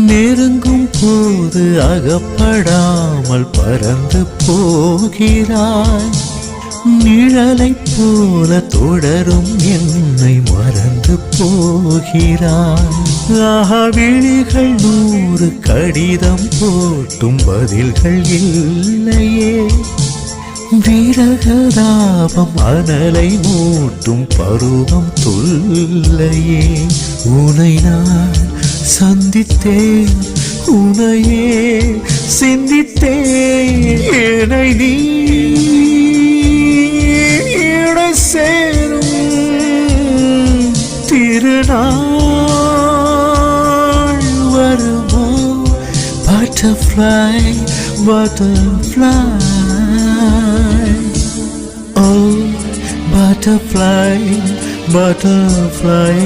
நெருங்கும் போது அகப்படாமல் பறந்து போகிறாய். நிழலைப் போல தொடரும் என்னை மறந்து போகிறாய். விழிகள் 100 கடிதம் போட்டும் பதில்கள் இல்லையே. விரகதாபம் அனலை மூட்டும் பருவம் தொல்லையே. உனை நான் சந்தித்தேன், உனையே சிந்தித்தேன். என்னை நீ இடை சேரும் திருநாள் வருமோ? Butterfly, butterfly, oh butterfly, butterfly.